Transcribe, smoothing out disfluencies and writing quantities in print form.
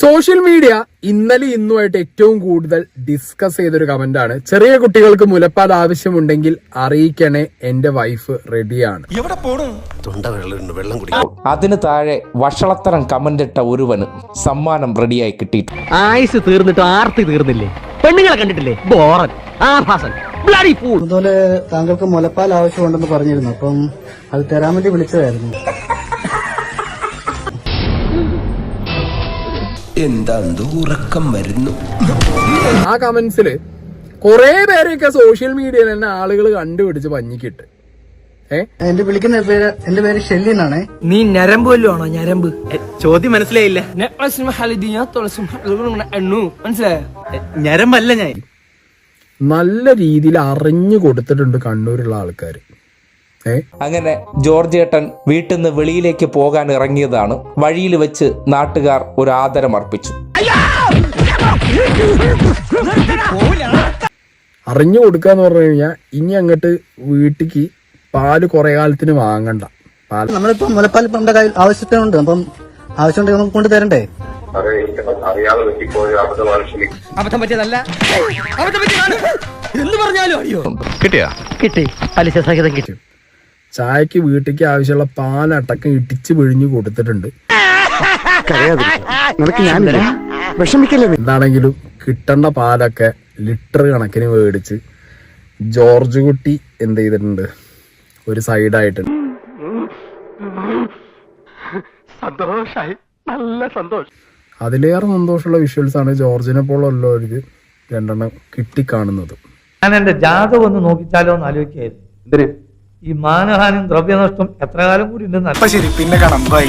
Social media ഇന്നലെ ഇന്നുമായിട്ട് ഏറ്റവും കൂടുതൽ ഡിസ്കസ് ചെയ്തൊരു കമന്റ് ആണ്. ചെറിയ കുട്ടികൾക്ക് മുലപ്പാൽ ആവശ്യമുണ്ടെങ്കിൽ അറിയിക്കണേ, എന്റെ വൈഫ് റെഡിയാണ്. അതിന് താഴെ വഷളത്തരം കമന്റ് ഇട്ട ഒരുവന് സമ്മാനം റെഡിയായി കിട്ടിയിട്ട് ആയുസ് തീർന്നിട്ട് ആർത്തി തീർന്നില്ലേ? പെണ്ണുങ്ങളെ കണ്ടിട്ടില്ലേ? ബോറൻ ആഭാസൻ ബ്ലഡി ഫൂൾ. അതുപോലെ താങ്കൾക്ക് മുലപ്പാൽ ആവശ്യമുണ്ടെന്ന് പറഞ്ഞിരുന്നു, അപ്പം അത് തരാൻ വേണ്ടി വിളിച്ചതായിരുന്നു. എന്താ ഉറക്കം വരുന്നു. ആ കമന്റ്സില് കുറെ പേരെയൊക്കെ സോഷ്യൽ മീഡിയയിൽ തന്നെ ആളുകൾ കണ്ടുപിടിച്ച് പഞ്ഞിക്കിട്ട്. എന്റെ വിളിക്കുന്ന പേര്, എന്റെ പേര് ഷെല്ലി എന്നാണ്. നീ ഞരമ്പ് വല്ലോ ആണോ? ഞരമ്പ് ചോദ്യം മനസ്സിലായില്ല. മനസ്സിലായോ? ഞരമ്പല്ല ഞാൻ. നല്ല രീതിയിൽ അറിഞ്ഞു കൊടുത്തിട്ടുണ്ട് കണ്ണൂരുള്ള ആൾക്കാർ. അങ്ങനെ ജോർജ് ഏട്ടൻ വീട്ടിൽ നിന്ന് വെളിയിലേക്ക് പോകാൻ ഇറങ്ങിയതാണ്. വഴിയിൽ വെച്ച് നാട്ടുകാർ ഒരു ആദരം അർപ്പിച്ചു. അറിഞ്ഞു കൊടുക്കാന്ന് പറഞ്ഞു കഴിഞ്ഞാൽ ഇനി അങ്ങോട്ട് വീട്ടിക്ക് പാല് കുറെ കാലത്തിന് വാങ്ങണ്ട. നമ്മളിപ്പോ മുലപ്പാൽ നമ്മുടെ കയ്യിൽ ആവശ്യത്തിനുണ്ട്, അപ്പം ആവശ്യമുണ്ടെങ്കിൽ നമുക്ക് കൊണ്ട് തരണ്ടേ? അബദ്ധം പറ്റിയതല്ല, അബദ്ധം പറ്റിയതാണ് എന്ന് പറഞ്ഞാലും അറിയോ? കിട്ടി, പലിശ സഹിതം കിട്ടി. ചായക്ക് വീട്ടിക്ക് ആവശ്യമുള്ള പാലടക്കം ഇടിച്ചു പിഴിഞ്ഞു കൊടുത്തിട്ടുണ്ട്. എന്താണെങ്കിലും കിട്ടേണ്ട പാലൊക്കെ ലിറ്റർ കണക്കിന് മേടിച്ച് ജോർജ് കുട്ടി എന്ത് ചെയ്തിട്ടുണ്ട്, ഒരു സൈഡായിട്ടുണ്ട്. അതിലേറെ സന്തോഷമുള്ള വിഷ്വൽസ് ആണ് ജോർജിനെ പോലുള്ളവർക്ക് രണ്ടെണ്ണം കിട്ടിക്കാണുന്നത്. ഞാൻ എന്റെ ജാതകം ഒന്ന് നോക്കിച്ചാലോ എന്ന് ആലോചിക്കായിരുന്നു. ഈ മാനഹാനും ദ്രവ്യനഷ്ടം എത്ര കാലം കൂടി ഉണ്ടെന്ന്. ശരി, പിന്നെ കാണാം. ബൈ.